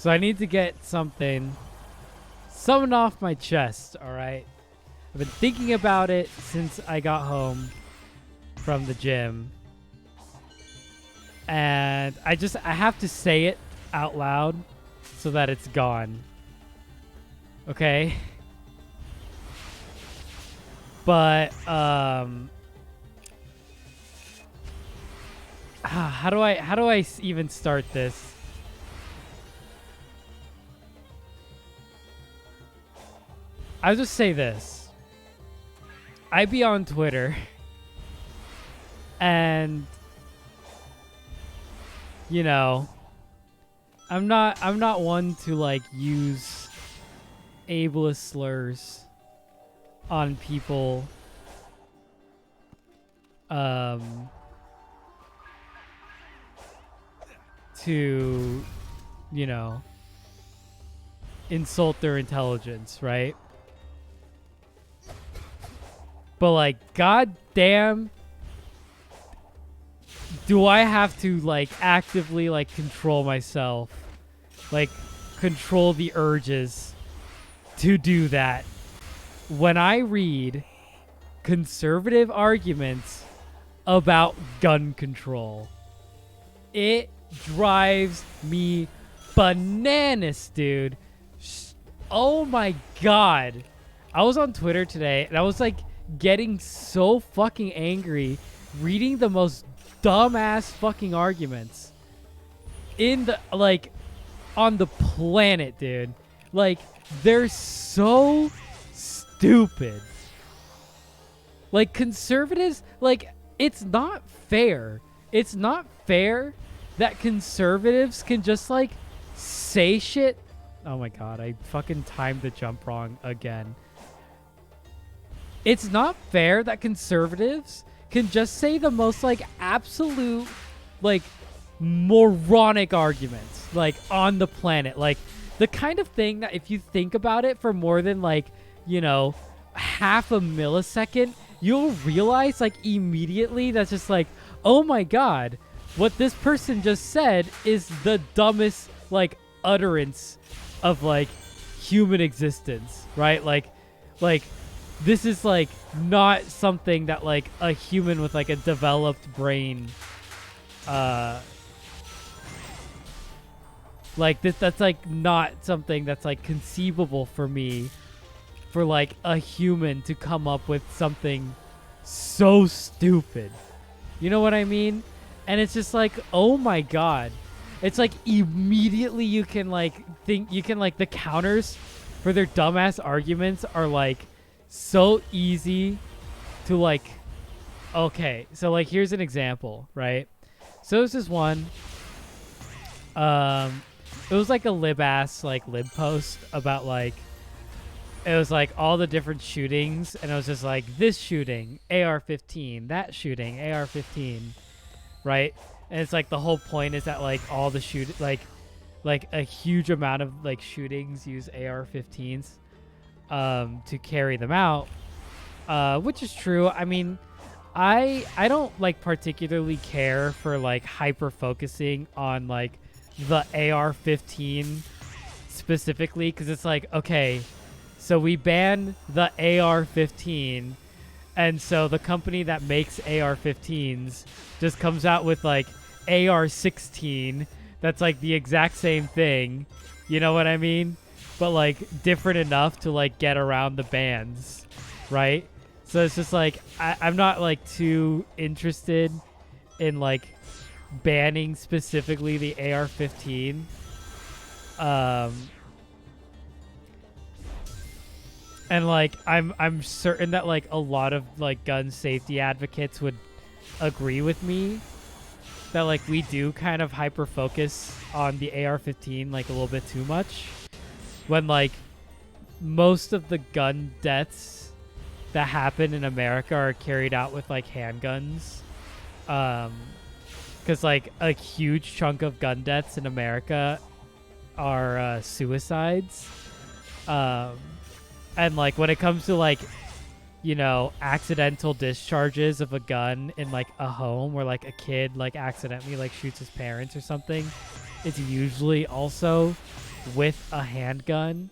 So I need to get something off my chest, all right? I've been thinking about it since I got home from the gym. And I have to say it out loud so that it's gone. Okay? But how do I even start this? I'll just say this. I be on Twitter and you know, I'm not one to like use ableist slurs on people to, you know, insult their intelligence, right? But like, goddamn, do I have to like actively like control myself, like control the urges to do that when I read conservative arguments about gun control? It drives me bananas, dude. Oh my god. I was on Twitter today and I was like getting so fucking angry reading the most dumbass fucking arguments in the like on the planet, dude. Like, they're so stupid. Like, conservatives, like, it's not fair. It's not fair that conservatives can just like say shit. Oh my god, I fucking timed the jump wrong again. It's not fair that conservatives can just say the most like absolute like moronic arguments like on the planet. Like the kind of thing that if you think about it for more than like, you know, half a millisecond, you'll realize like immediately that's just like, oh my god, what this person just said is the dumbest like utterance of like human existence, right? Like this is like not something that like a human with like a developed brain like that's like not something that's like conceivable for me, for like a human to come up with something so stupid. You know what I mean? And it's just like, oh my god. It's like immediately you can like think, you can like, the counters for their dumbass arguments are like so easy to like, okay, so like here's an example, right? So there's this one, it was like a lib post about like, it was like all the different shootings, and it was just like this shooting AR-15, that shooting AR-15, right? And it's like the whole point is that like all the like a huge amount of like shootings use AR-15s to carry them out, which is true. I mean, I don't like particularly care for like hyper focusing on like the AR-15 specifically, because it's like, okay, so we ban the AR-15, and so the company that makes AR-15s just comes out with like AR-16 that's like the exact same thing, you know what I mean? But like different enough to like get around the bans, right? So it's just like, I'm not like too interested in like banning specifically the AR-15. And like I'm certain that like a lot of like gun safety advocates would agree with me that like we do kind of hyper focus on the AR-15 like a little bit too much, when like most of the gun deaths that happen in America are carried out with like handguns. Because like a huge chunk of gun deaths in America are suicides. And like when it comes to like, you know, accidental discharges of a gun in like a home where like a kid like accidentally like shoots his parents or something, it's usually also with a handgun,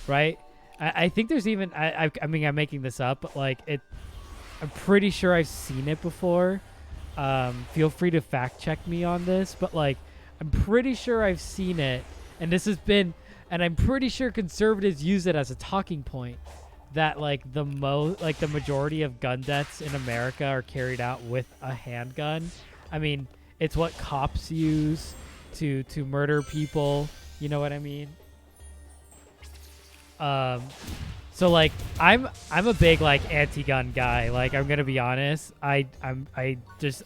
right? I think there's even I mean I'm making this up, but like I'm pretty sure I've seen it before. Feel free to fact check me on this, but like I'm pretty sure I've seen it, and this has been, and I'm pretty sure conservatives use it as a talking point that like the majority of gun deaths in America are carried out with a handgun. I mean, it's what cops use to murder people. You know what I mean? So like I'm a big like anti-gun guy. Like I'm gonna be honest. I just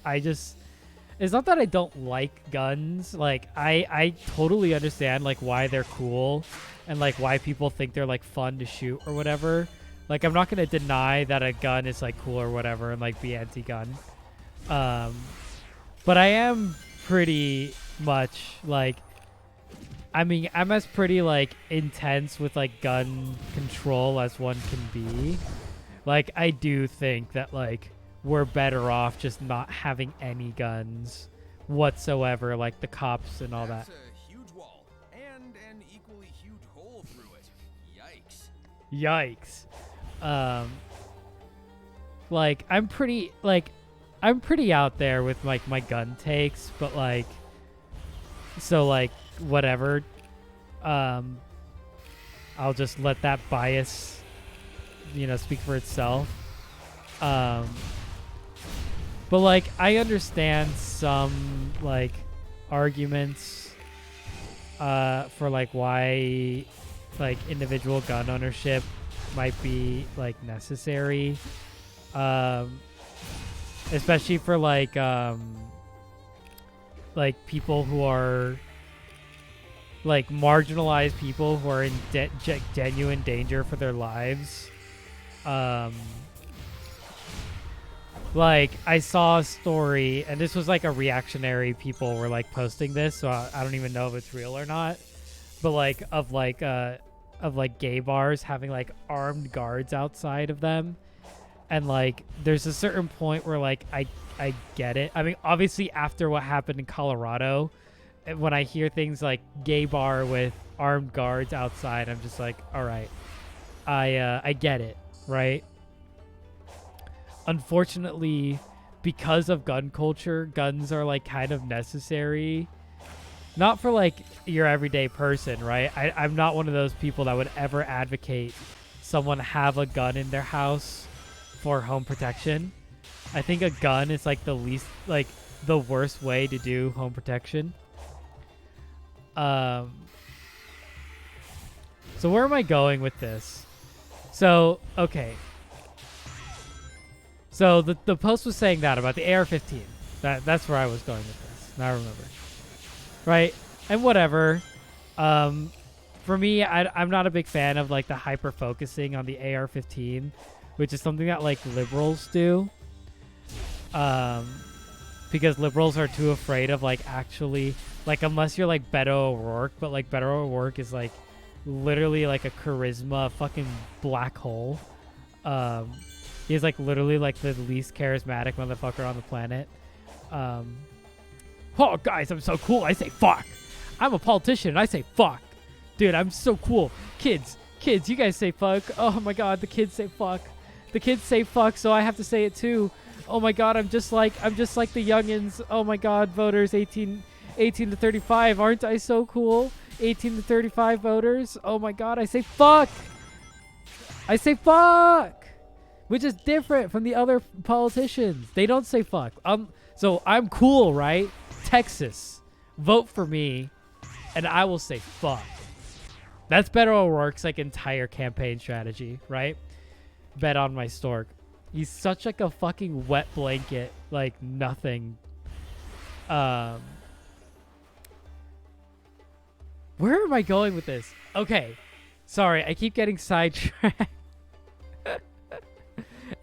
it's not that I don't like guns. Like I totally understand like why they're cool and like why people think they're like fun to shoot or whatever. Like I'm not gonna deny that a gun is like cool or whatever and like be anti-gun. But I am pretty much like, I mean, I'm as pretty like intense with like gun control as one can be. Like I do think that like we're better off just not having any guns whatsoever, like the cops and all that. That's a huge wall and an equally huge hole through it. Yikes. Like I'm pretty out there with like my gun takes, but like, so like whatever. I'll just let that bias, speak for itself. But like I understand some like arguments for like why like individual gun ownership might be like necessary, especially for like people who are like marginalized people who are in genuine danger for their lives. Like I saw a story, and this was like a reactionary people were like posting this, so I don't even know if it's real or not, but like of gay bars having like armed guards outside of them. And like there's a certain point where like I get it. I mean, obviously after what happened in Colorado, when I hear things like gay bar with armed guards outside, I'm just like, all right, I get it, right? Unfortunately, because of gun culture, guns are like kind of necessary. Not for like your everyday person, right? I'm not one of those people that would ever advocate someone have a gun in their house for home protection. I think a gun is like the worst way to do home protection. So where am I going with this? So, okay. So the post was saying that about the AR-15. That's where I was going with this. Now I remember. Right? And whatever. For me, I'm not a big fan of like the hyper focusing on the AR-15, which is something that like liberals do. Because liberals are too afraid of like actually, like, unless you're like Beto O'Rourke, but like Beto O'Rourke is like literally like a charisma fucking black hole. He's like literally like the least charismatic motherfucker on the planet. Oh guys, I'm so cool. I say fuck. I'm a politician and I say fuck. Dude, I'm so cool. Kids, you guys say fuck. Oh my god, the kids say fuck. The kids say fuck, so I have to say it too. Oh my god, I'm just like the youngins. Oh my god, voters 18 to 35. Aren't I so cool? 18 to 35 voters. Oh my god, I say fuck. I say fuck. Which is different from the other politicians. They don't say fuck. So I'm cool, right? Texas, vote for me, and I will say fuck. That's Beto O'Rourke's like entire campaign strategy, right? Bet on my stork. He's such like a fucking wet blanket, like nothing. Where am I going with this? Okay, sorry, I keep getting sidetracked.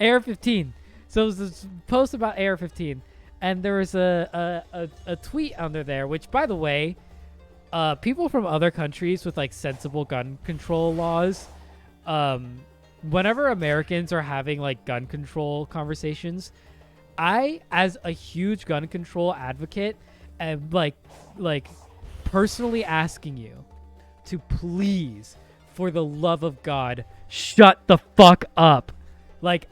AR-15. So it was this post about AR-15, and there was a tweet under there, which, by the way, people from other countries with like sensible gun control laws, whenever Americans are having like gun control conversations, I, as a huge gun control advocate, am like personally asking you to please, for the love of God, shut the fuck up. Like,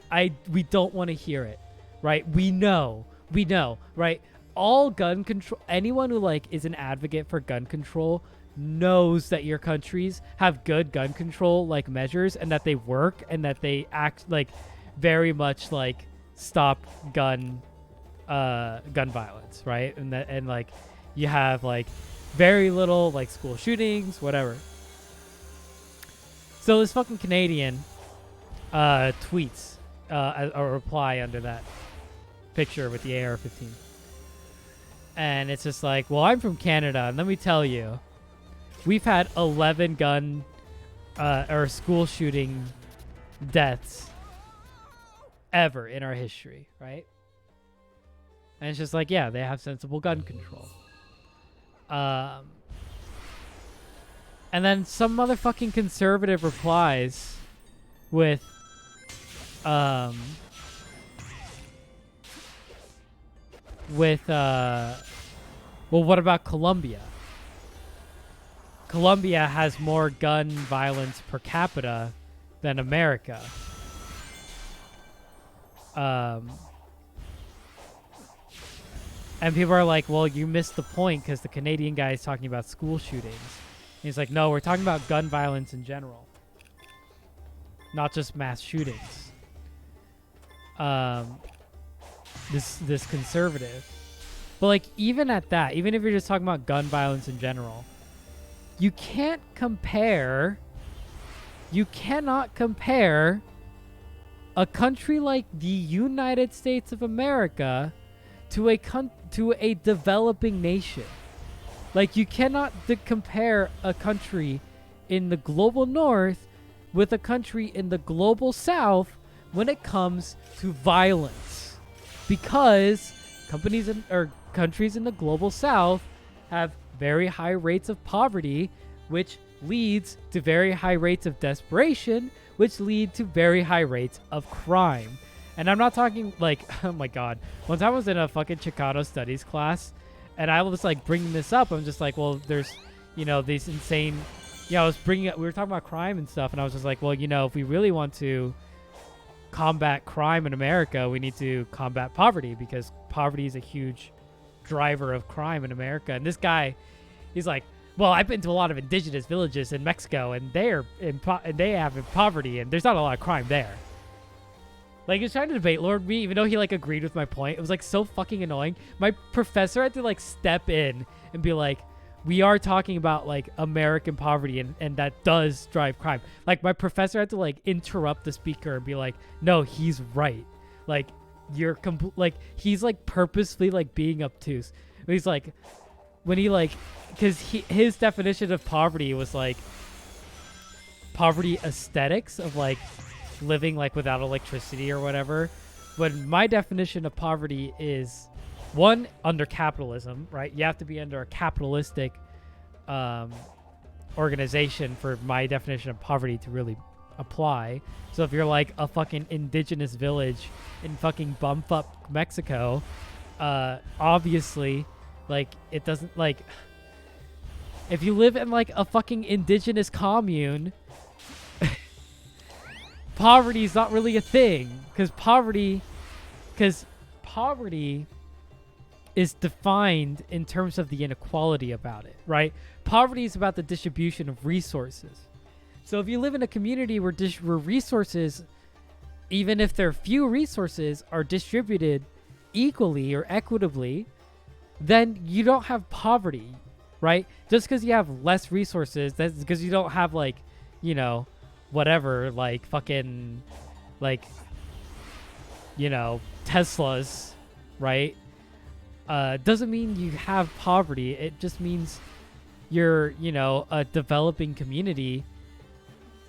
we don't want to hear it, right? We know, right? All gun control, anyone who like is an advocate for gun control knows that your countries have good gun control like measures, and that they work, and that they act like very much like stop gun violence, right? And like you have like very little like school shootings, whatever. So this fucking Canadian tweets a reply under that picture with the AR-15. And it's just like, well, I'm from Canada, and let me tell you, we've had 11 gun or school shooting deaths ever in our history, right? And it's just like, yeah, they have sensible gun control. And then some motherfucking conservative replies with, well, what about Colombia? Colombia has more gun violence per capita than America. And people are like, well, you missed the point because the Canadian guy is talking about school shootings. And he's like, no, we're talking about gun violence in general, not just mass shootings. This conservative. But like, even at that, even if you're just talking about gun violence in general, you cannot compare a country like the United States of America to a developing nation. Like, you cannot compare a country in the global north with a country in the global south when it comes to violence, because countries in the global south have very high rates of poverty, which leads to very high rates of desperation, which lead to very high rates of crime. And I'm not talking like, oh my God. One time I was in a fucking Chicano studies class, and I was like bringing this up. I'm just like, well, there's, these insane, we were talking about crime and stuff, and I was just like, well, if we really want to combat crime in America, we need to combat poverty, because poverty is a huge driver of crime in America. And this guy, he's like, well, I've been to a lot of indigenous villages in Mexico, and they have poverty, and there's not a lot of crime there. Like, he was trying to debate Lord me, even though he like agreed with my point. It was like so fucking annoying. My professor had to like step in and be like, we are talking about like American poverty, and that does drive crime. Like, my professor had to like interrupt the speaker and be like, no, he's right. Like, you're like, he's like purposely like being obtuse. He's like, when he like, because his definition of poverty was like poverty aesthetics of like living like without electricity or whatever. But my definition of poverty is, one, under capitalism, right? You have to be under a capitalistic organization for my definition of poverty to really apply. So if you're like a fucking indigenous village in fucking bumfuck Mexico, obviously, like, it doesn't, like, if you live in like a fucking indigenous commune, poverty is not really a thing, because poverty is defined in terms of the inequality about it, right? Poverty is about the distribution of resources. So if you live in a community where resources, even if there are few resources, are distributed equally or equitably, then you don't have poverty, right? Just because you have less resources, that's because you don't have like, whatever, like fucking, like, Teslas, right? Doesn't mean you have poverty. It just means you're, a developing community.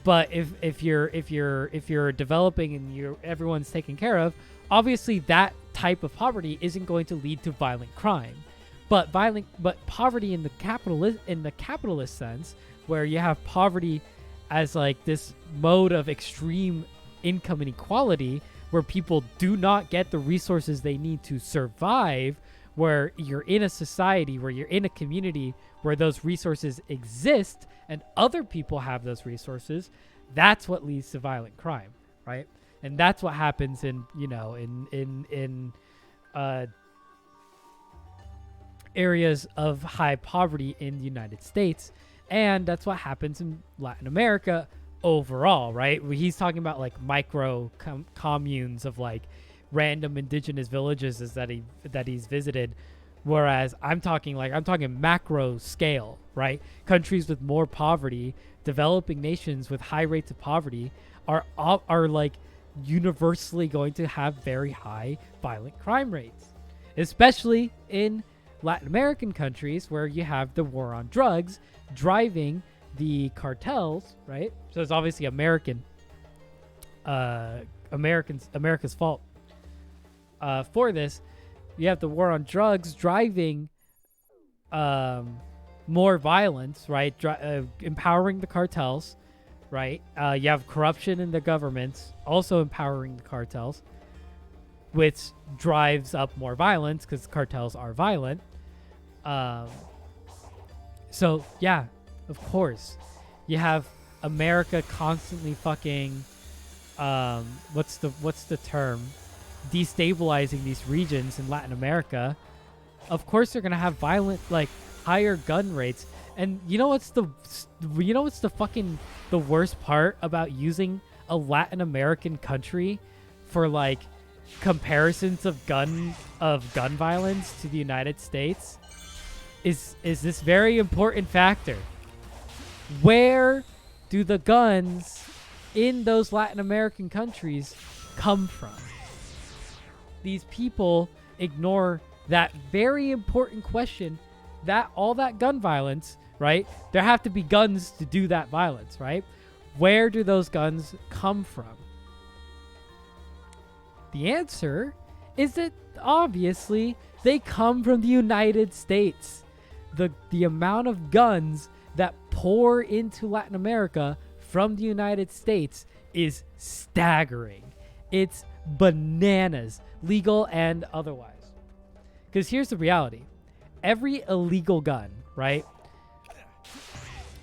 But if you're developing and everyone's taken care of, obviously that type of poverty isn't going to lead to violent crime. But poverty in the capitalist sense, where you have poverty as like this mode of extreme income inequality, where people do not get the resources they need to survive, where you're in a society, where you're in a community where those resources exist and other people have those resources, that's what leads to violent crime, right? And that's what happens in, you know, in areas of high poverty in the United States. And that's what happens in Latin America overall, right? He's talking about like micro communes of like random indigenous villages that he's visited, whereas I'm talking macro scale, right? Countries with more poverty, developing nations with high rates of poverty are like universally going to have very high violent crime rates, especially in Latin American countries where you have the war on drugs driving the cartels, right? So it's obviously America's fault for this. You have the war on drugs driving more violence, right? Empowering the cartels, right? You have corruption in the governments also empowering the cartels, which drives up more violence because cartels are violent. So yeah, of course, you have America constantly fucking what's the term? Destabilizing these regions in Latin America. Of course they're gonna have violent, like, higher gun rates. And you know what's the fucking the worst part about using a Latin American country for like comparisons of gun violence to the United States is this very important factor. Where do the guns in those Latin American countries come from? These people ignore that very important question. That all that gun violence, right? There have to be guns to do that violence, right? Where do those guns come from? The answer is that obviously they come from the United States. The amount of guns that pour into Latin America from the United States is staggering. It's bananas, legal and otherwise. Because here's the reality. Every illegal gun, right?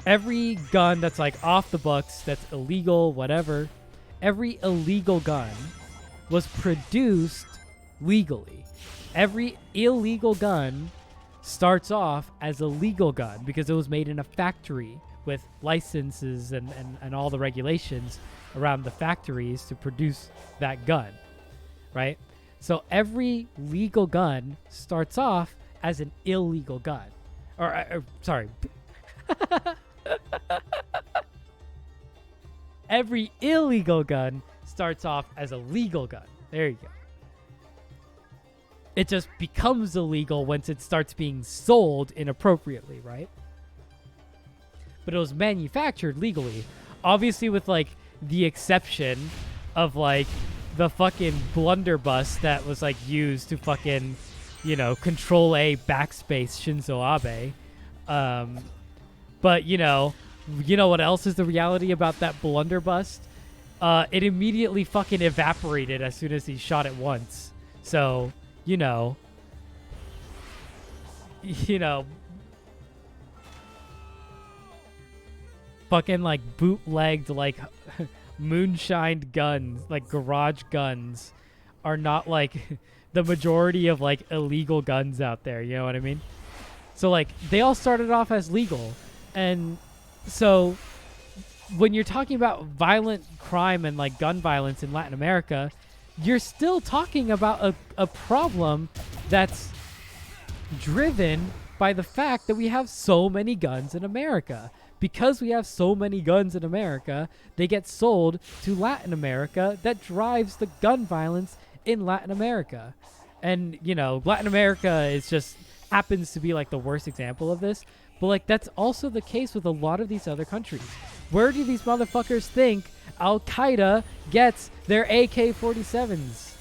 Every gun that's like off the books, that's illegal, whatever. Every illegal gun was produced legally. Every illegal gun starts off as a legal gun because it was made in a factory with licenses and all the regulations around the factories to produce that gun, right? So every legal gun starts off as an illegal gun. Sorry. Every illegal gun starts off as a legal gun. There you go. It just becomes illegal once it starts being sold inappropriately, right? But it was manufactured legally. Obviously with like the exception of like the fucking blunderbuss that was like used to fucking, you know, control A backspace Shinzo Abe. But you know what else is the reality about that blunderbuss? It immediately fucking evaporated as soon as he shot it once. So, you know, fucking like bootlegged, like moonshined guns, like garage guns are not like the majority of like illegal guns out there. You know what I mean? So like they all started off as legal. And so when you're talking about violent crime and like gun violence in Latin America, you're still talking about a problem that's driven by the fact that we have so many guns in America. Because we have so many guns in America, they get sold to Latin America. That drives the gun violence in Latin America. And, you know, Latin America is just happens to be like the worst example of this. But like that's also the case with a lot of these other countries. Where do these motherfuckers think Al-Qaeda gets their AK-47s?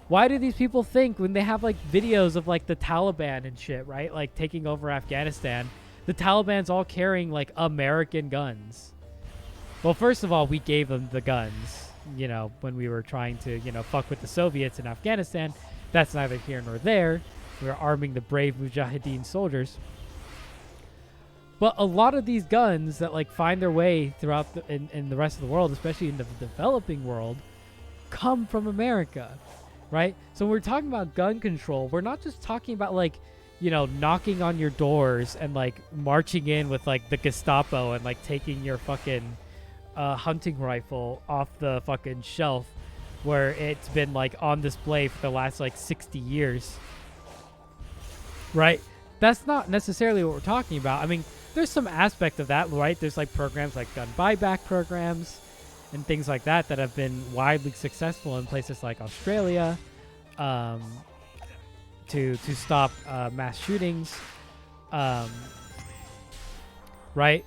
Why do these people think when they have like videos of like the Taliban and shit, right? Like taking over Afghanistan, the Taliban's all carrying like American guns. Well, first of all, we gave them the guns, you know, when we were trying to, you know, fuck with the Soviets in Afghanistan. That's neither here nor there. We're arming the brave Mujahideen soldiers. But a lot of these guns that like find their way throughout in the rest of the world, especially in the developing world, come from America, right? So when we're talking about gun control, we're not just talking about like, you know, knocking on your doors and like marching in with like the Gestapo and like taking your fucking hunting rifle off the fucking shelf where it's been like on display for the last like 60 years, right? That's not necessarily what we're talking about. I mean, there's some aspect of that, right? There's like programs like gun buyback programs and things like that that have been widely successful in places like Australia, to stop mass shootings, right?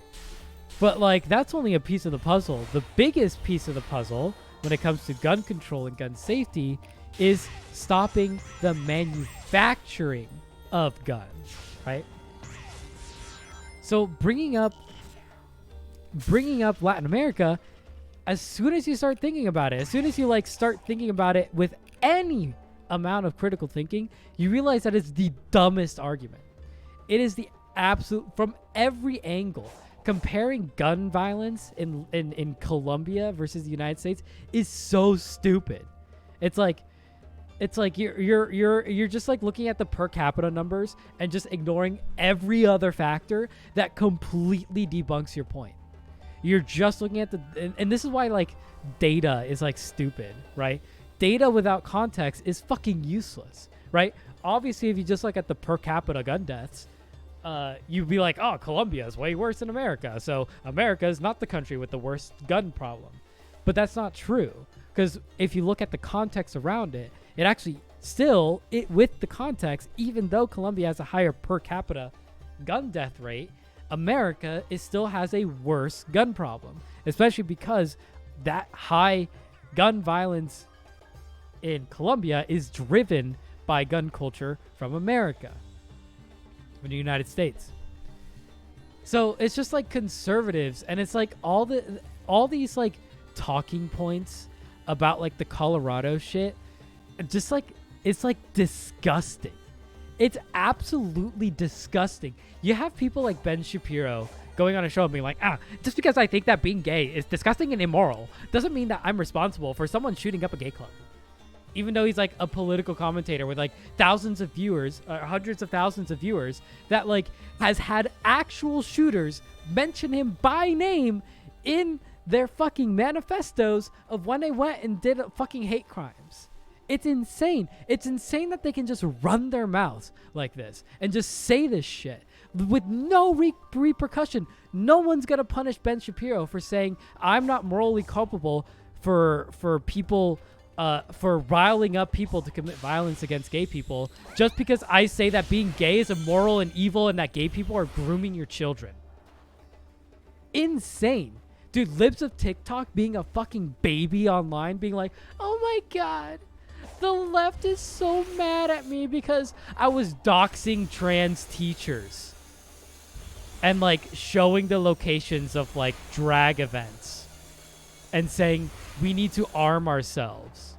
But like that's only a piece of the puzzle. The biggest piece of the puzzle when it comes to gun control and gun safety is stopping the manufacturing of guns, right? So bringing up Latin America, as soon as you start thinking about it, as soon as you like start thinking about it with any amount of critical thinking, you realize that it's the dumbest argument. It is the absolute, from every angle. Comparing gun violence in Colombia versus the United States is so stupid. It's like you're just like looking at the per capita numbers and just ignoring every other factor that completely debunks your point. You're just looking at and this is why like data is like stupid, right? Data without context is fucking useless, right? Obviously, if you just look at the per capita gun deaths, you'd be like, oh, Colombia is way worse than America, so America is not the country with the worst gun problem. But that's not true, because if you look at the context around it, it actually still, with the context, even though Colombia has a higher per capita gun death rate, America still has a worse gun problem, especially because that high gun violence in Colombia is driven by gun culture from America, from the United States. So it's just like conservatives, and it's like all these like talking points about like the Colorado shit, just like it's like disgusting. It's absolutely disgusting. You have people like Ben Shapiro going on a show and being like, just because I think that being gay is disgusting and immoral doesn't mean that I'm responsible for someone shooting up a gay club. Even though he's like a political commentator with like thousands of viewers, hundreds of thousands of viewers, that like has had actual shooters mention him by name in their fucking manifestos of when they went and did fucking hate crimes. It's insane. It's insane that they can just run their mouths like this and just say this shit with no repercussion. No one's gonna punish Ben Shapiro for saying I'm not morally culpable for people for riling up people to commit violence against gay people just because I say that being gay is immoral and evil and that gay people are grooming your children. Insane. Dude, libs of TikTok being a fucking baby online, being like, oh my god, the left is so mad at me because I was doxing trans teachers. And like showing the locations of like drag events and saying we need to arm ourselves.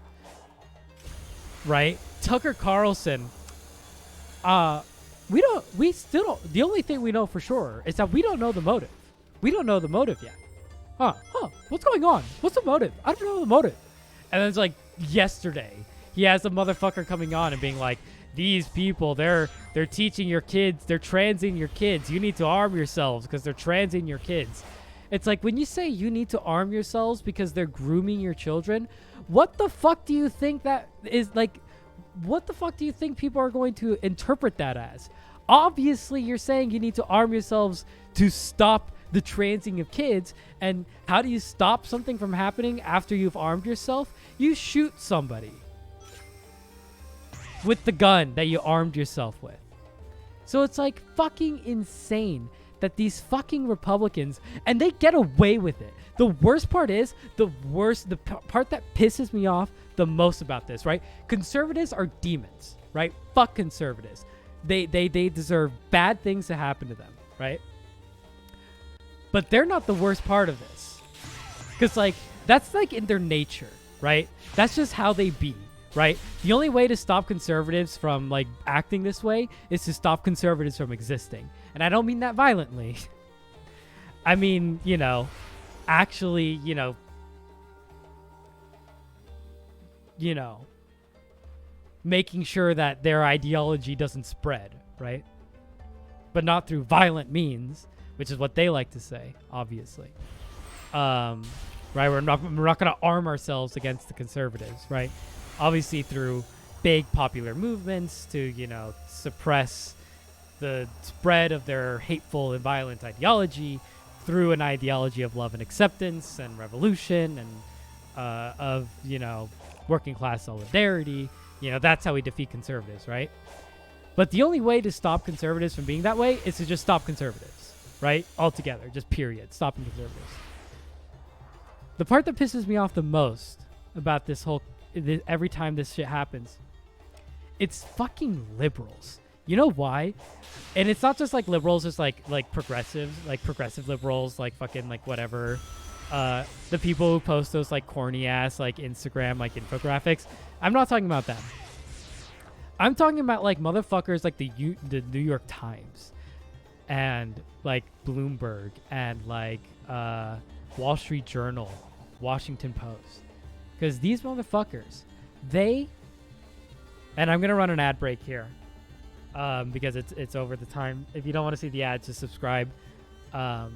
Right? Tucker Carlson, we still don't, the only thing we know for sure is that we don't know the motive. We don't know the motive yet. What's going on? What's the motive? I don't know the motive. And then it's like yesterday, he has a motherfucker coming on and being like, these people, they're teaching your kids, they're transing your kids. You need to arm yourselves because they're transing your kids. It's like when you say you need to arm yourselves because they're grooming your children, what the fuck do you think that is like? What the fuck do you think people are going to interpret that as? Obviously, you're saying you need to arm yourselves to stop the transing of kids. And how do you stop something from happening after you've armed yourself? You shoot somebody with the gun that you armed yourself with. So it's like fucking insane that these fucking Republicans, and they get away with it. The worst part is, the part that pisses me off the most about this, right? Conservatives are demons, right? Fuck conservatives. They deserve bad things to happen to them, right? But they're not the worst part of this. Because, like, that's, like, in their nature, right? That's just how they be. right? The only way to stop conservatives from like acting this way is to stop conservatives from existing. And I don't mean that violently. I mean, actually, making sure that their ideology doesn't spread, right? But not through violent means, which is what they like to say, obviously. Right? We're not going to arm ourselves against the conservatives, right? Obviously through big popular movements to, suppress the spread of their hateful and violent ideology through an ideology of love and acceptance and revolution and of, working class solidarity. That's how we defeat conservatives, right? But the only way to stop conservatives from being that way is to just stop conservatives, right? Altogether, just period. Stopping conservatives. The part that pisses me off the most about every time this shit happens, it's fucking liberals. You know why? And it's not just like liberals, it's like progressives, like progressive liberals, like fucking like whatever. The people who post those like corny ass like Instagram like infographics. I'm not talking about them. I'm talking about like motherfuckers like the New York Times and like Bloomberg and like Wall Street Journal, Washington Post. Because these motherfuckers, and I'm gonna run an ad break here. Because it's over the time. If you don't want to see the ads, just subscribe. But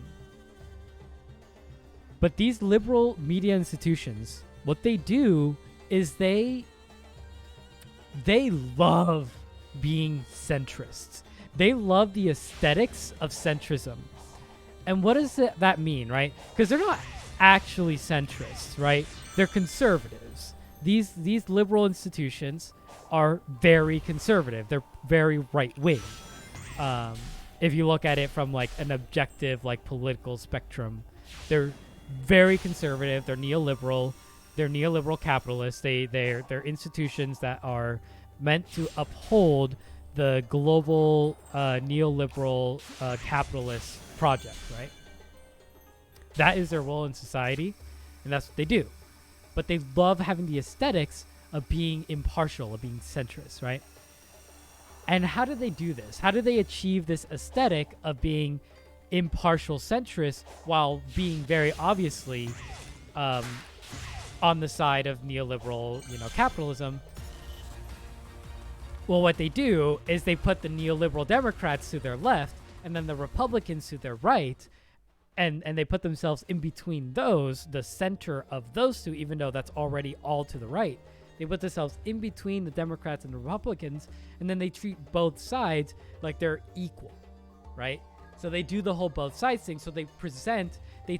these liberal media institutions, what they do is they love being centrists. They love the aesthetics of centrism. And what does that mean, right? Because they're not actually centrists, right? They're conservatives. These liberal institutions are very conservative. They're very right-wing. If you look at it from like an objective like political spectrum, they're very conservative. They're neoliberal. They're neoliberal capitalists. They're institutions that are meant to uphold the global neoliberal capitalist project, right? That is their role in society, and that's what they do. But they love having the aesthetics of being impartial, of being centrist, right? And how do they do this? How do they achieve this aesthetic of being impartial centrist while being very obviously on the side of neoliberal, capitalism? Well, what they do is they put the neoliberal Democrats to their left and then the Republicans to their right, and they put themselves in between those, the center of those two, even though that's already all to the right. They put themselves in between the Democrats and the Republicans, and then they treat both sides like they're equal, right? So they do the whole both sides thing. So they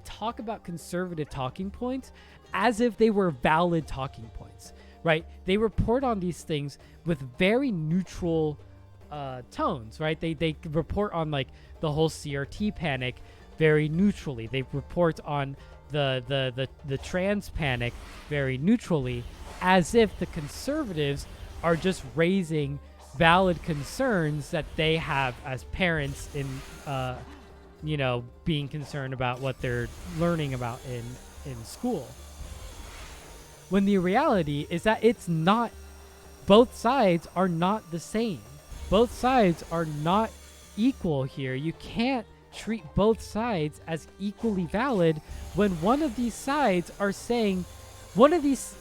talk about conservative talking points as if they were valid talking points, right? They report on these things with very neutral tones, right? They report on like the whole CRT panic very neutrally. They report on the trans panic very neutrally, as if the conservatives are just raising valid concerns that they have as parents in being concerned about what they're learning about in school. When the reality is that it's not, both sides are not the same. Both sides are not equal here. You can't treat both sides as equally valid when one of these sides are saying one of these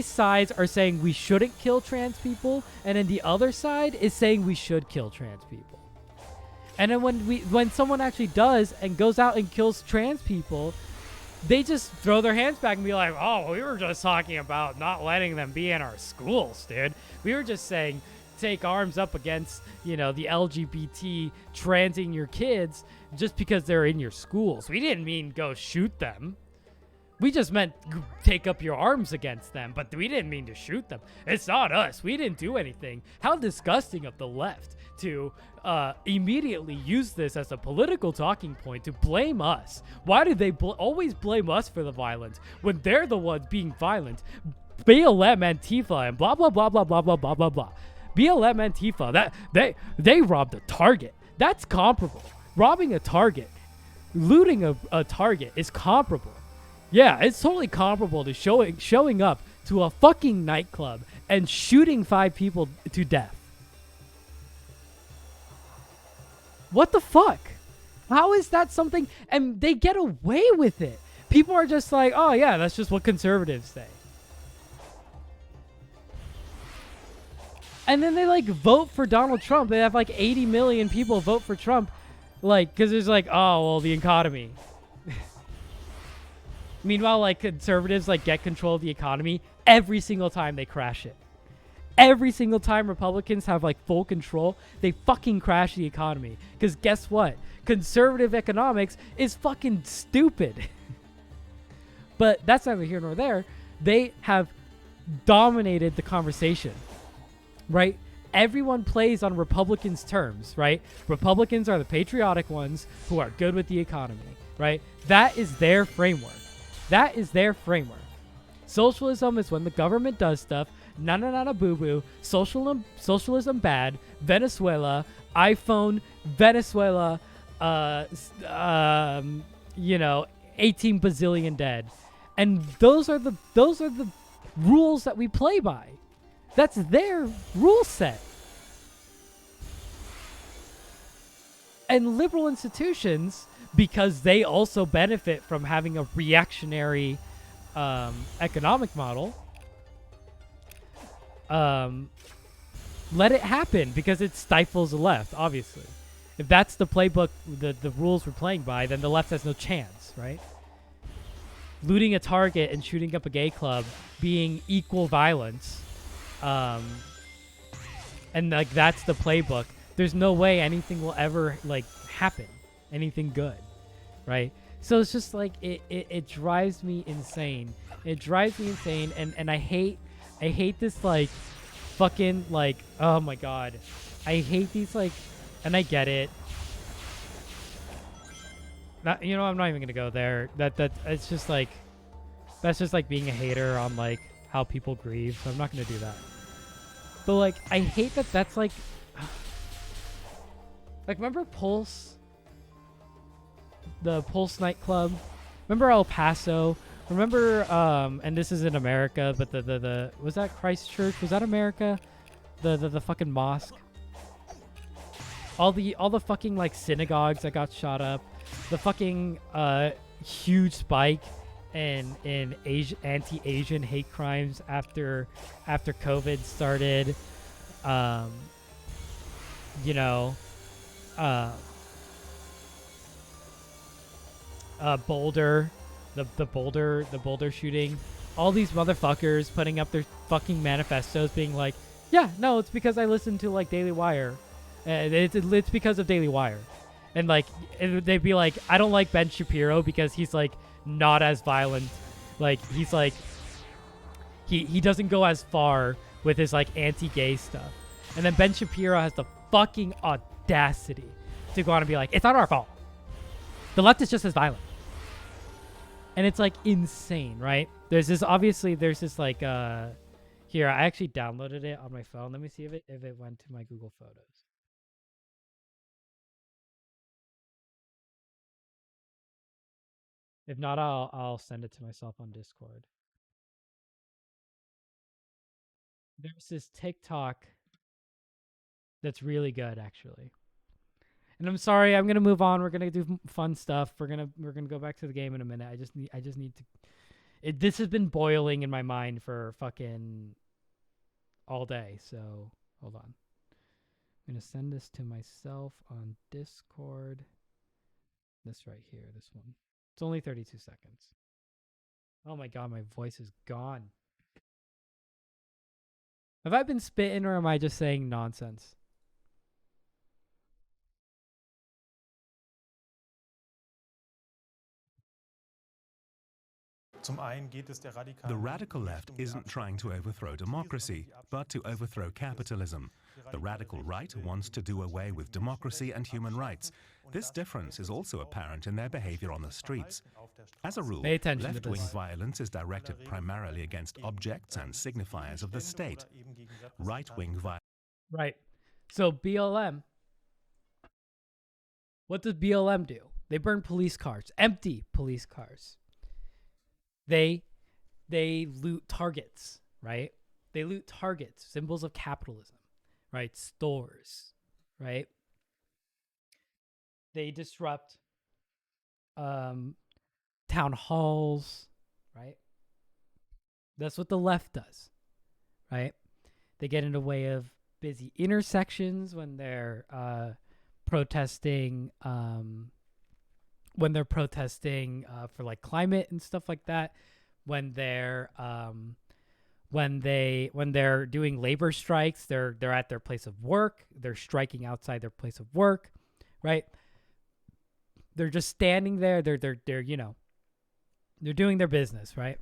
sides are saying we shouldn't kill trans people, and then the other side is saying we should kill trans people. And then when someone actually does and goes out and kills trans people, they just throw their hands back and be like, oh, we were just talking about not letting them be in our schools, dude. We were just saying take arms up against, the LGBT transing your kids just because they're in your schools. We didn't mean go shoot them. We just meant take up your arms against them, but we didn't mean to shoot them. It's not us. We didn't do anything. How disgusting of the left to immediately use this as a political talking point to blame us. Why do they always blame us for the violence when they're the ones being violent? BLM, Antifa, and blah, blah, blah, blah, blah, blah, blah, blah, blah. BLM, Antifa, that they robbed a Target. That's comparable. Robbing a Target, looting a Target is comparable. Yeah, it's totally comparable to showing up to a fucking nightclub and shooting 5 people to death. What the fuck? How is that something? And they get away with it. People are just like, oh yeah, that's just what conservatives say. And then they like vote for Donald Trump. They have like 80 million people vote for Trump. Like, because there's like, oh, well, the economy. Meanwhile, like conservatives like get control of the economy every single time they crash it. Every single time Republicans have like full control, they fucking crash the economy. Because guess what? Conservative economics is fucking stupid. But that's neither here nor there. They have dominated the conversation, right? Everyone plays on Republicans' terms, right? Republicans are the patriotic ones who are good with the economy, right? That is their framework. That is their framework. Socialism is when the government does stuff. Na boo boo. Socialism bad. Venezuela. iPhone. Venezuela. 18 bazillion dead. And those are the rules that we play by. That's their rule set. And liberal institutions, because they also benefit from having a reactionary economic model, let it happen because it stifles the left, obviously. If that's the playbook, the rules we're playing by, then the left has no chance, right? Looting a Target and shooting up a gay club being equal violence, and like that's the playbook. There's no way anything will ever like happen, anything good, right? So it's just like it drives me insane. It drives me insane, and I hate this like fucking like, oh my god, I hate these like, and I get it. I'm not even gonna go there. That it's just like, that's just like being a hater on like how people grieve. So I'm not gonna do that. But like, I hate that. That's like remember Pulse, the Pulse nightclub? Remember El Paso? Remember and this is in America, but the was that Christchurch? Was that America? The fucking mosque. All the fucking like synagogues that got shot up. The fucking huge spike in anti-Asian hate crimes after COVID started. Boulder, the Boulder shooting. All these motherfuckers putting up their fucking manifestos being like, yeah, no, it's because I listened to like Daily Wire. It's because of Daily Wire. And like they'd be like, I don't like Ben Shapiro because he's like not as violent. Like he's like he doesn't go as far with his like anti-gay stuff. And then Ben Shapiro has the fucking audacity to go on and be like, it's not our fault. The left is just as violent. And it's like insane, right? There's this like here, I actually downloaded it on my phone. Let me see if it went to my Google Photos. If not, I'll send it to myself on Discord. There's this TikTok that's really good, actually. And I'm sorry, I'm gonna move on. We're gonna do fun stuff. We're gonna go back to the game in a minute. I just need to. This has been boiling in my mind for fucking all day. So hold on. I'm gonna send this to myself on Discord. This right here, this one. It's only 32 seconds. Oh my god, my voice is gone. Have I been spitting or am I just saying nonsense? The radical left isn't trying to overthrow democracy, but to overthrow capitalism. The radical right wants to do away with democracy and human rights. This difference is also apparent in their behavior on the streets. As a rule, left-wing violence is directed primarily against objects and signifiers of the state. Right-wing violence... Right. So BLM. What does BLM do? They burn police cars. Empty police cars. They they loot targets, right? They loot targets, symbols of capitalism, right? Stores, right? They disrupt town halls, right? That's what the left does, right? They get in the way of busy intersections when they're protesting for like climate and stuff like that, when they're doing labor strikes, they're at their place of work, they're striking outside their place of work, right? They're just standing there, they're doing their business, right?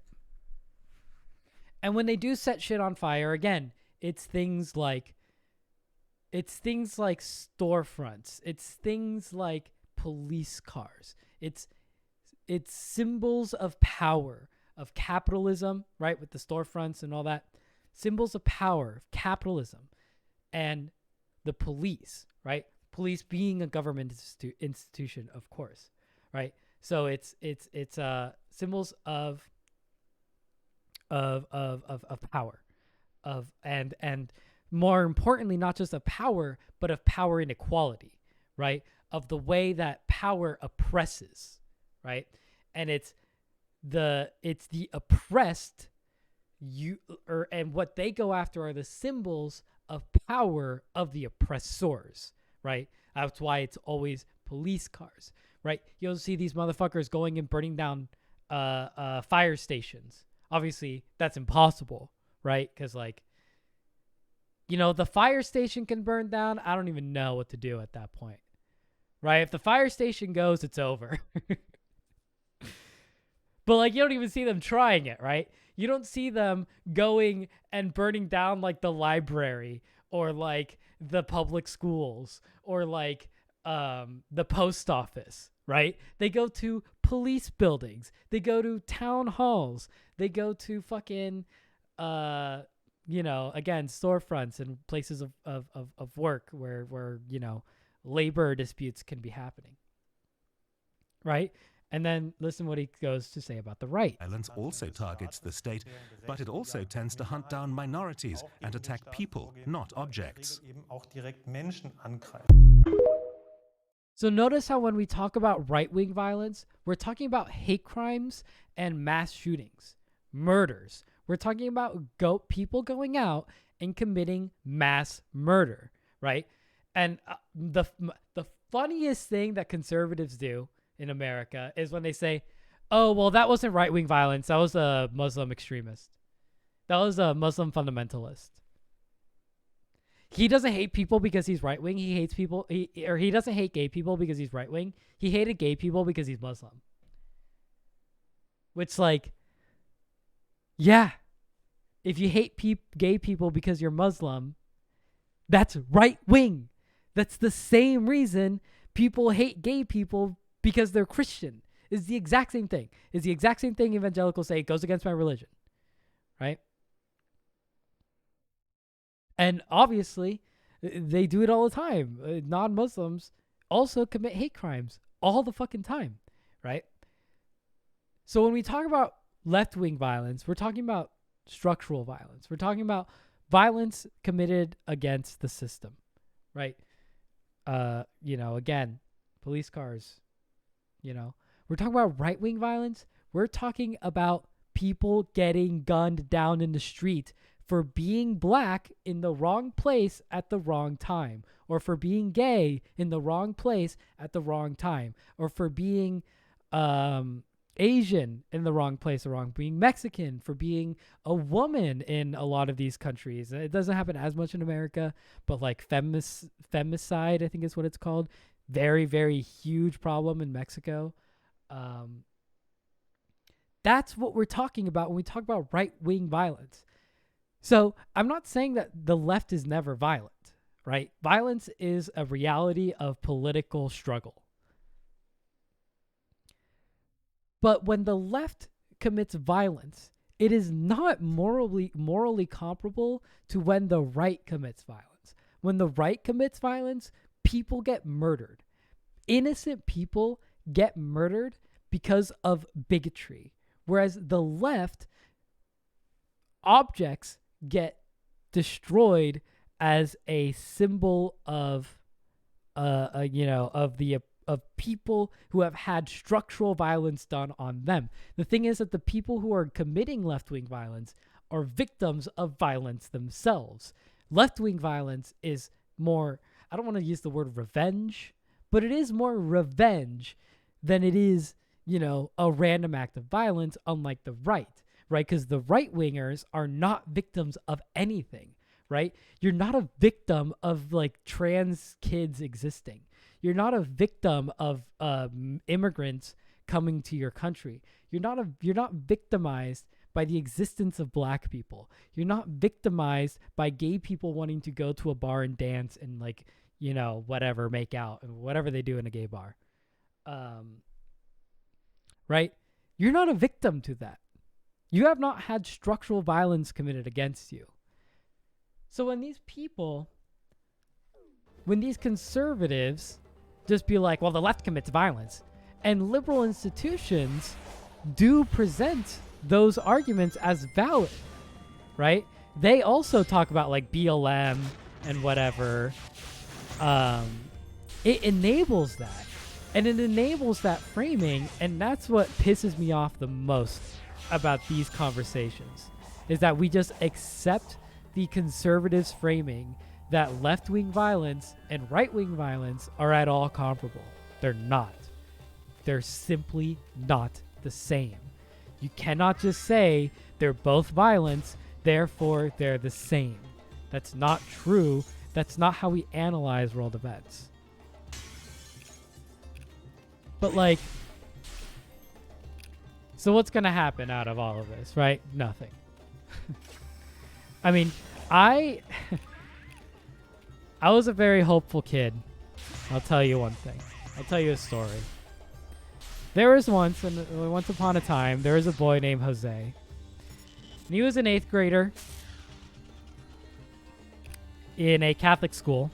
And when they do set shit on fire, again, it's things like storefronts. It's things like police cars. It's symbols of power, of capitalism, right? With the storefronts and all that. Symbols of power, of capitalism, and the police, right? Police being a government institution, of course, right? So it's symbols of power, and more importantly, not just of power, but of power inequality, right? Of the way that power oppresses, right? And it's the oppressed, and what they go after are the symbols of power of the oppressors, right? That's why it's always police cars, right? You'll see these motherfuckers going and burning down fire stations. Obviously, that's impossible, right? Because, like, the fire station can burn down. I don't even know what to do at that point, right? If the fire station goes, it's over. But, like, you don't even see them trying it, right? You don't see them going and burning down, like, the library or, like, the public schools or, like, the post office, right? They go to police buildings. They go to town halls. They go to fucking, again, storefronts and places of work where labor disputes can be happening, right? And then listen what he goes to say about the right. Violence also targets the state, but it also tends to hunt down minorities and attack people, not objects. So notice how when we talk about right-wing violence, we're talking about hate crimes and mass shootings, murders. We're talking about people going out and committing mass murder, right? And the funniest thing that conservatives do in America is when they say, oh, well, that wasn't right-wing violence. That was a Muslim extremist. That was a Muslim fundamentalist. He doesn't hate people because he's right-wing. He hates people, he doesn't hate gay people because he's right-wing. He hated gay people because he's Muslim. Which, like, yeah, if you hate gay people because you're Muslim, that's right-wing. That's the same reason people hate gay people because they're Christian. It's the exact same thing. It's the exact same thing evangelicals say. It goes against my religion, right? And obviously, they do it all the time. Non-Muslims also commit hate crimes all the fucking time, right? So when we talk about left-wing violence, we're talking about structural violence. We're talking about violence committed against the system, right? Again, police cars, We're talking about right-wing violence. We're talking about people getting gunned down in the street for being black in the wrong place at the wrong time, or for being gay in the wrong place at the wrong time, or for being Asian in the wrong place, being Mexican, for being a woman in a lot of these countries. It doesn't happen as much in America, but like femicide, I think is what it's called. Very, very huge problem in Mexico. That's what we're talking about when we talk about right-wing violence. So I'm not saying that the left is never violent, right? Violence is a reality of political struggle. But when the left commits violence, it is not morally comparable to when the right commits violence. When the right commits violence, people get murdered. Innocent people get murdered because of bigotry. Whereas the left objects get destroyed as a symbol of of people who have had structural violence done on them. The thing is that the people who are committing left-wing violence are victims of violence themselves. Left-wing violence is more, I don't want to use the word revenge, but it is more revenge than it is, a random act of violence, unlike the right, right? Because the right-wingers are not victims of anything, right? You're not a victim of like trans kids existing. You're not a victim of immigrants coming to your country. You're not victimized by the existence of black people. You're not victimized by gay people wanting to go to a bar and dance and like, whatever, make out and whatever they do in a gay bar. Right? You're not a victim to that. You have not had structural violence committed against you. So when these conservatives just be like, well, the left commits violence, and liberal institutions do present those arguments as valid, right? They also talk about like BLM and whatever. It enables that. And it enables that framing, and that's what pisses me off the most about these conversations, is that we just accept the conservatives' framing that left-wing violence and right-wing violence are at all comparable. They're not. They're simply not the same. You cannot just say they're both violence, therefore they're the same. That's not true. That's not how we analyze world events. But like, so what's going to happen out of all of this, right? Nothing. I mean, I was a very hopeful kid. I'll tell you one thing. I'll tell you a story. There was once upon a time, there was a boy named Jose. And he was an 8th grader in a Catholic school.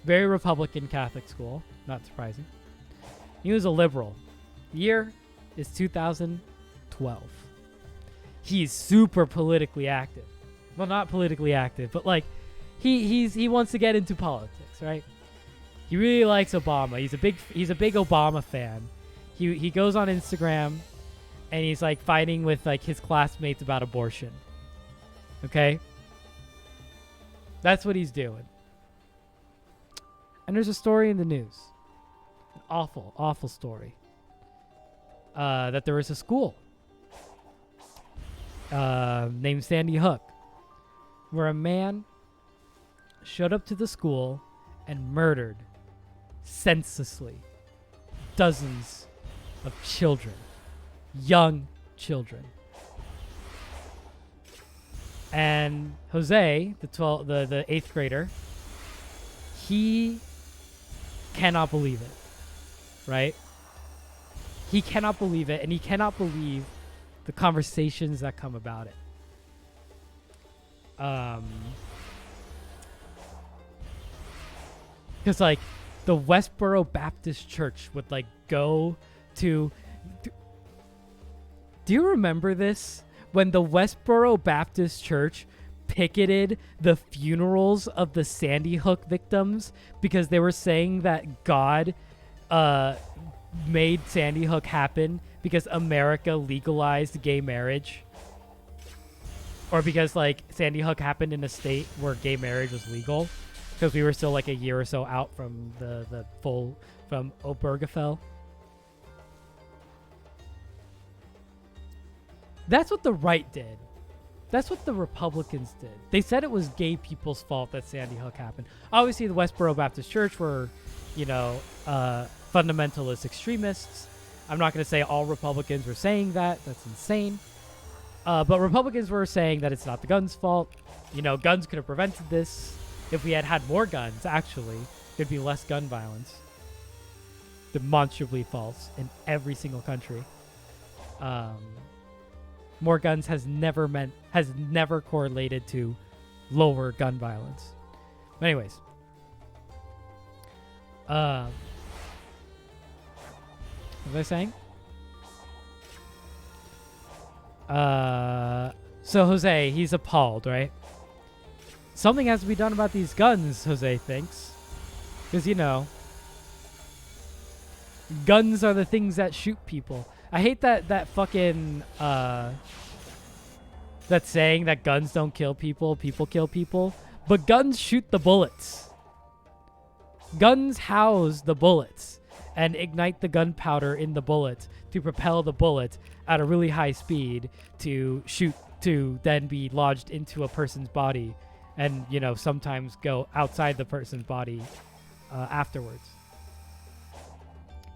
Very Republican Catholic school. Not surprising. He was a liberal. The year is 2012. He's super politically active. Well, not politically active, but like he wants to get into politics, right? He really likes Obama. He's a big Obama fan. He goes on Instagram and he's like fighting with like his classmates about abortion. Okay? That's what he's doing. And there's a story in the news. An awful, awful story. That there was a school named Sandy Hook where a man showed up to the school and murdered senselessly dozens of children, young children. And Jose, the 8th grader, he cannot believe it, right? He cannot believe it, and he cannot believe the conversations that come about it. Because like the Westboro Baptist Church would like go to. Do you remember this? When the Westboro Baptist Church picketed the funerals of the Sandy Hook victims because they were saying that God made Sandy Hook happen because America legalized gay marriage, or because like Sandy Hook happened in a state where gay marriage was legal, because we were still like a year or so out from the full from Obergefell. That's what the right did. That's what the Republicans did. They said it was gay people's fault that Sandy Hook happened. Obviously, the Westboro Baptist Church were, fundamentalist extremists. I'm not going to say all Republicans were saying that. That's insane. But Republicans were saying that it's not the guns' fault. Guns could have prevented this. If we had more guns, actually, there'd be less gun violence. Demonstrably false in every single country. More guns has never correlated to lower gun violence. But anyways. What was I saying? So Jose, he's appalled, right? Something has to be done about these guns, Jose thinks. Because, you know, guns are the things that shoot people. I hate that fucking, that saying that guns don't kill people, people kill people. But guns shoot the bullets. Guns house the bullets and ignite the gunpowder in the bullets to propel the bullet at a really high speed to shoot, to then be lodged into a person's body and, you know, sometimes go outside the person's body afterwards.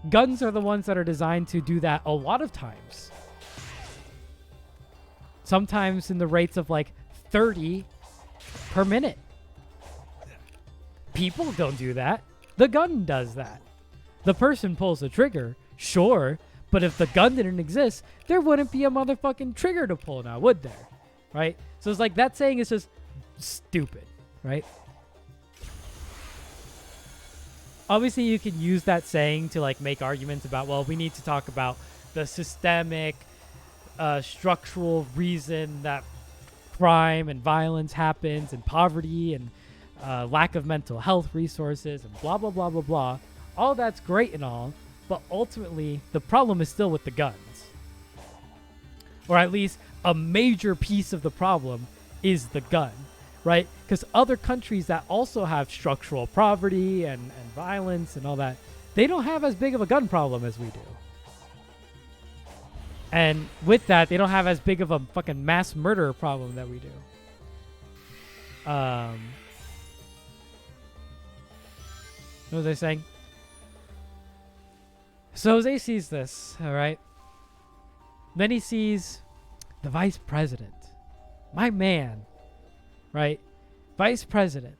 Guns are the ones that are designed to do that a lot of times. Sometimes in the rates of like 30 per minute. People don't do that. The gun does that. The person pulls the trigger, sure, but if the gun didn't exist, there wouldn't be a motherfucking trigger to pull now, would there? Right? So it's like that saying is just stupid, right? Obviously, you can use that saying to like make arguments about, well, we need to talk about the systemic, structural reason that crime and violence happens and poverty and lack of mental health resources and blah, blah, blah, blah, blah. All that's great and all, but ultimately the problem is still with the guns. Or at least a major piece of the problem is the gun, right? Because other countries that also have structural poverty and violence and all that, they don't have as big of a gun problem as we do. And with that, they don't have as big of a fucking mass murder problem that we do. What was I saying? So Jose sees this, all right? Then he sees the vice president. My man, right? Vice President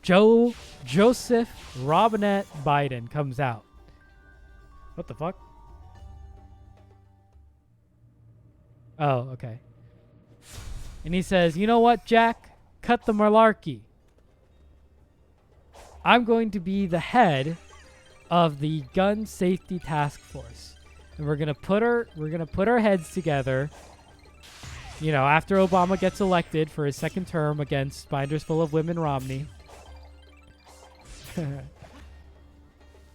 Joseph Robinette Biden comes out. What the fuck? Oh, okay. And he says, you know what, Jack? Cut the malarkey. I'm going to be the head of the Gun Safety Task Force. And we're gonna put our heads together. You know, after Obama gets elected for his second term against Binders Full of Women Romney. I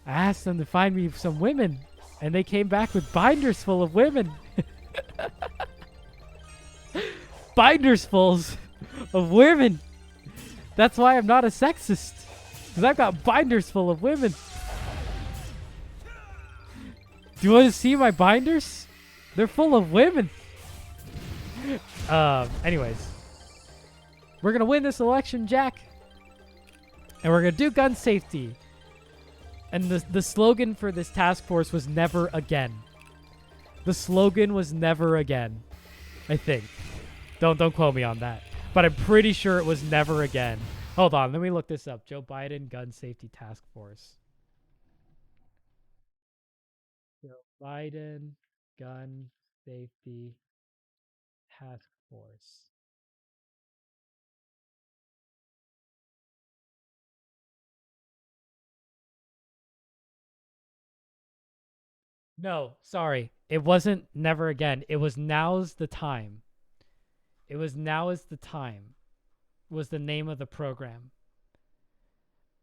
asked them to find me some women, and they came back with binders full of women. Binders fulls of women. That's why I'm not a sexist. Because I've got binders full of women. Do you want to see my binders? They're full of women. Anyways. We're going to win this election, Jack. And we're going to do gun safety. And the slogan for this task force was never again. The slogan was never again. I think. Don't quote me on that. But I'm pretty sure it was never again. Hold on, let me look this up. Joe Biden Gun Safety Task Force. Joe Biden Gun Safety Task Force. No, sorry. It wasn't never again. It was now's the time. It was now is the time. Was the name of the program.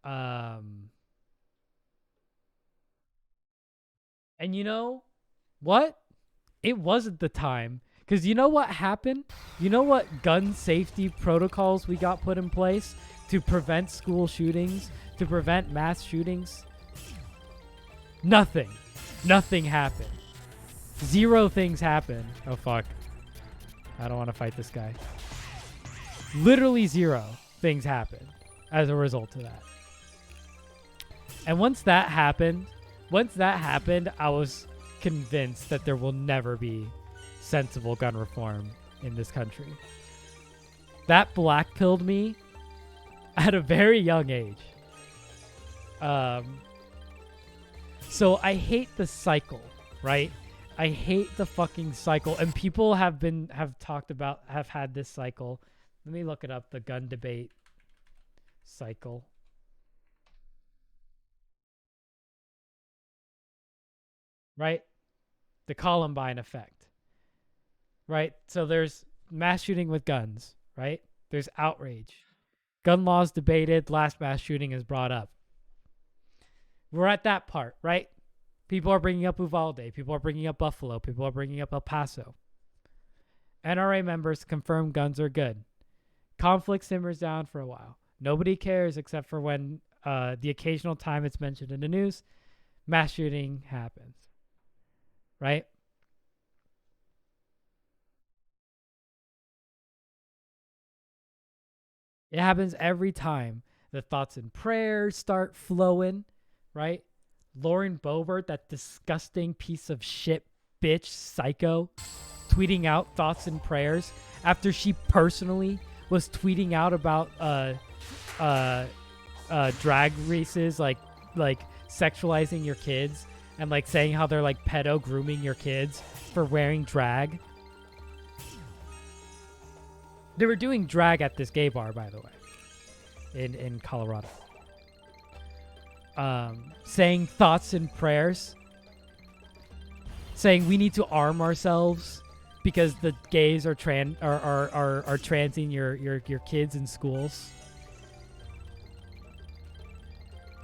And you know what? It wasn't the time. Because you know what happened? You know what gun safety protocols we got put in place to prevent school shootings, to prevent mass shootings? Nothing. Nothing happened. Zero things happened. Oh, fuck. I don't want to fight this guy. Literally zero things happened as a result of that. And once that happened, I was convinced that there will never be sensible gun reform in this country. That black-pilled me at a very young age. So I hate the cycle, right? I hate the fucking cycle. And people have had this cycle. Let me look it up, the gun debate cycle. Right? The Columbine effect. Right? So there's mass shooting with guns, right? There's outrage. Gun laws debated, last mass shooting is brought up. We're at that part, right? People are bringing up Uvalde. People are bringing up Buffalo. People are bringing up El Paso. NRA members confirm guns are good. Conflict simmers down for a while. Nobody cares except for when the occasional time it's mentioned in the news, mass shooting happens, right? It happens every time the thoughts and prayers start flowing, right? Lauren Boebert, that disgusting piece of shit bitch psycho, tweeting out thoughts and prayers after she personally was tweeting out about drag races, like sexualizing your kids and like saying how they're like pedo grooming your kids for wearing drag. They were doing drag at this gay bar, by the way, in Colorado. Saying thoughts and prayers, saying we need to arm ourselves because the gays are transing your kids in schools.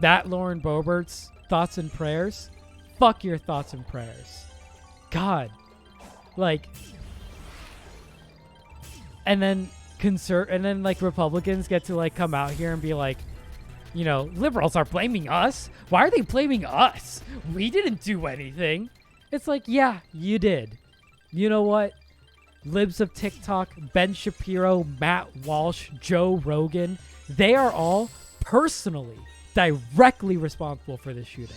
That Lauren Boebert's thoughts and prayers, fuck your thoughts and prayers. God, like, and then like Republicans get to like come out here and be like, you know, liberals are blaming us. Why are they blaming us? We didn't do anything. It's like, yeah, you did. You know what? Libs of TikTok, Ben Shapiro, Matt Walsh, Joe Rogan, they are all personally, directly responsible for this shooting.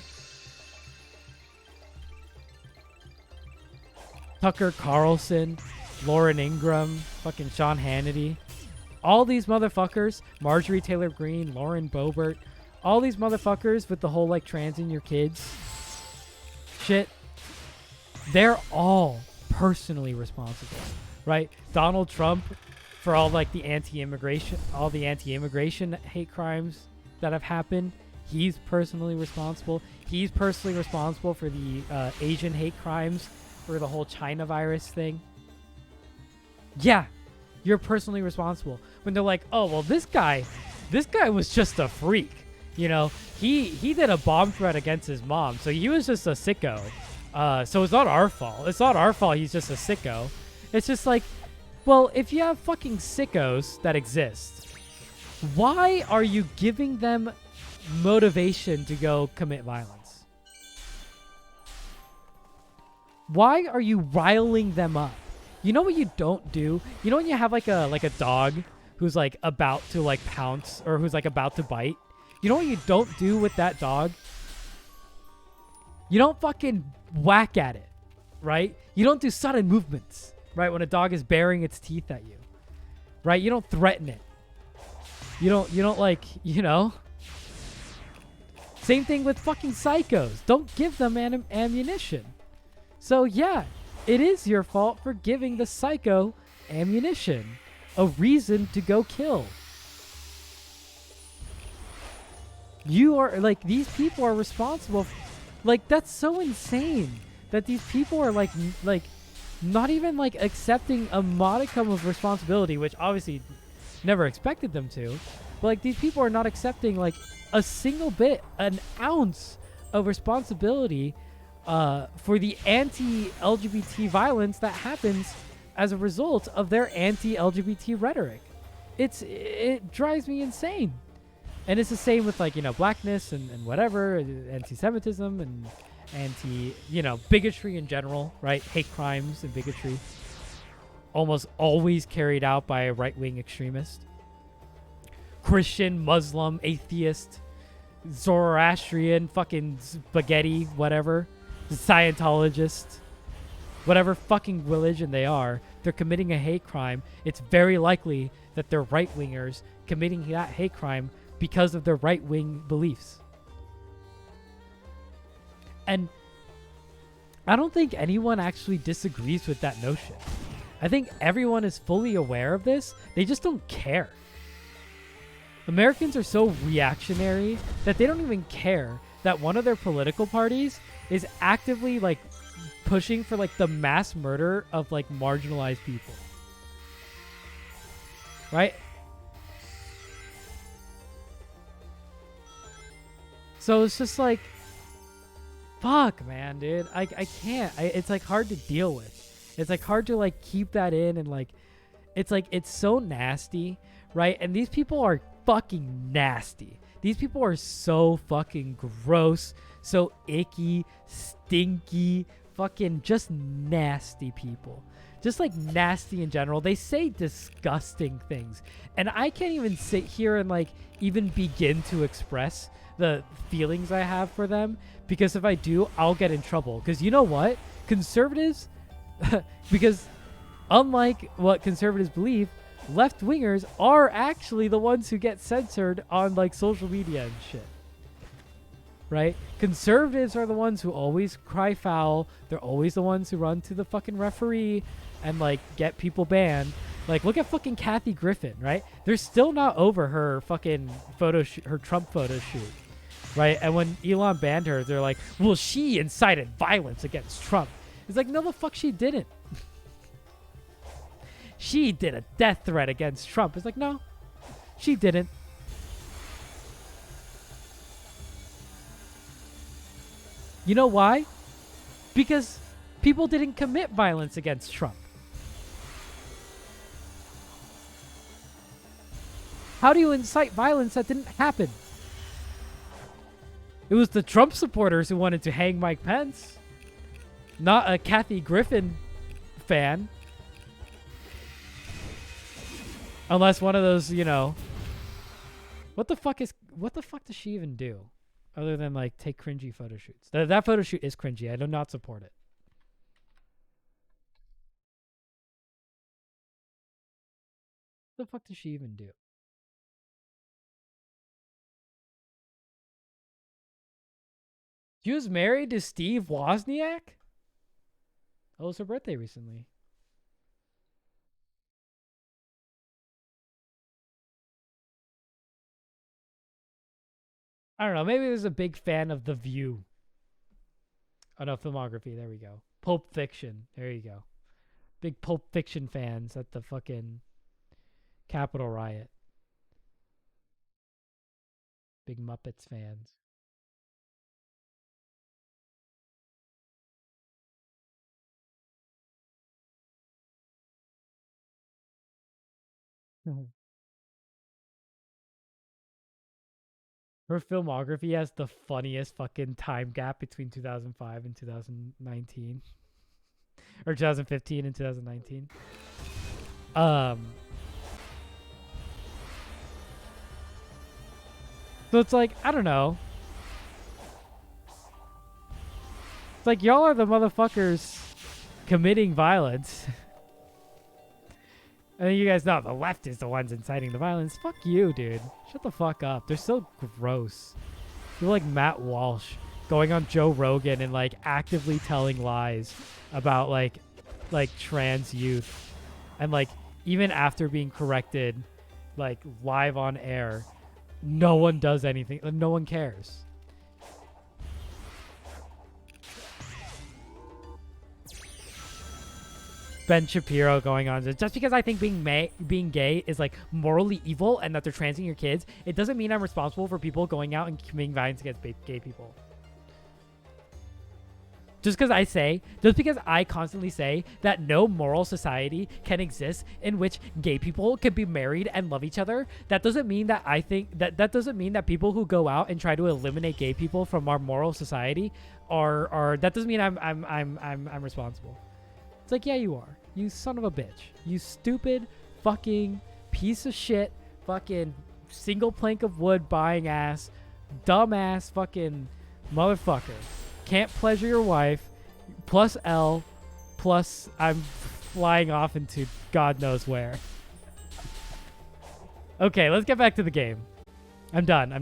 Tucker Carlson, Lauren Ingram, fucking Sean Hannity. All these motherfuckers, Marjorie Taylor Greene, Lauren Boebert, all these motherfuckers with the whole like transing your kids shit, they're all personally responsible, right? Donald Trump for all like the anti-immigration hate crimes that have happened. He's personally responsible. He's personally responsible for the Asian hate crimes, for the whole China virus thing. Yeah, you're personally responsible. When they're like, oh, well, this guy was just a freak. You know, he did a bomb threat against his mom, so he was just a sicko. So it's not our fault. It's not our fault he's just a sicko. It's just like, well, if you have fucking sickos that exist, why are you giving them motivation to go commit violence? Why are you riling them up? You know what you don't do? You know when you have like a dog who's like about to like pounce or who's like about to bite? You know what you don't do with that dog? You don't fucking whack at it, right? You don't do sudden movements, right? When a dog is baring its teeth at you, right? You don't threaten it. You don't like, you know? Same thing with fucking psychos. Don't give them ammunition. So yeah, it is your fault for giving the psycho ammunition, a reason to go kill. You are like, these people are responsible. Like, that's so insane that these people are like not even like accepting a modicum of responsibility, which obviously never expected them to. But like, these people are not accepting like a single bit, an ounce of responsibility for the anti-LGBT violence that happens as a result of their anti-LGBT rhetoric. It drives me insane. And it's the same with like, you know, blackness and whatever, anti-Semitism and bigotry in general, right? Hate crimes and bigotry almost always carried out by a right-wing extremist. Christian, Muslim, atheist, Zoroastrian, fucking spaghetti, whatever, Scientologist, whatever fucking religion they are, they're committing a hate crime. It's very likely that they're right-wingers committing that hate crime because of their right-wing beliefs. And I don't think anyone actually disagrees with that notion. I think everyone is fully aware of this. They just don't care. Americans are so reactionary that they don't even care that one of their political parties is actively like pushing for like the mass murder of like marginalized people. right? So it's just like, fuck, man, dude. I can't. It's like hard to deal with. It's like hard to like keep that in, and like it's so nasty, right? And these people are fucking nasty. These people are so fucking gross, so icky, stinky, fucking just nasty people. Just like nasty in general. They say disgusting things. And I can't even sit here and like even begin to express the feelings I have for them, because if I do, I'll get in trouble. Because you know what? Conservatives, because unlike what conservatives believe, left-wingers are actually the ones who get censored on like social media and shit. Right? Conservatives are the ones who always cry foul. They're always the ones who run to the fucking referee and like get people banned. Like, look at fucking Kathy Griffin, right? They're still not over her fucking her Trump photo shoot, right? And when Elon banned her, they're like, well, she incited violence against Trump. It's like, no, the fuck she didn't. She did a death threat against Trump. It's like, no, she didn't. You know why? Because people didn't commit violence against Trump. How do you incite violence that didn't happen? It was the Trump supporters who wanted to hang Mike Pence, not a Kathy Griffin fan. Unless one of those, you know, what the fuck does she even do other than like take cringy photo shoots? That photo shoot is cringy. I do not support it. What the fuck does she even do? She was married to Steve Wozniak? Oh, it was her birthday recently. I don't know. Maybe there's a big fan of The View. Oh, no, filmography. There we go. Pulp Fiction. There you go. Big Pulp Fiction fans at the fucking Capitol riot. Big Muppets fans. Her filmography has the funniest fucking time gap between 2005 and 2019. Or 2015 and 2019. So it's like, I don't know. It's like, y'all are the motherfuckers committing violence. And then you guys know the left is the ones inciting the violence. Fuck you, dude. Shut the fuck up. They're so gross. You're like Matt Walsh going on Joe Rogan and like actively telling lies about like trans youth. And like even after being corrected like live on air, no one does anything. No one cares. Ben Shapiro going on just because I think being gay is like morally evil and that they're transing your kids, it doesn't mean I'm responsible for people going out and committing violence against gay people. Just because I constantly say that no moral society can exist in which gay people can be married and love each other, that doesn't mean that I think that doesn't mean that people who go out and try to eliminate gay people from our moral society are that doesn't mean I'm responsible. It's like, yeah, you are. You son of a bitch. You stupid fucking piece of shit fucking single plank of wood buying ass dumbass fucking motherfucker. Can't pleasure your wife, plus L, plus I'm flying off into God knows where. Okay, let's get back to the game. I'm done.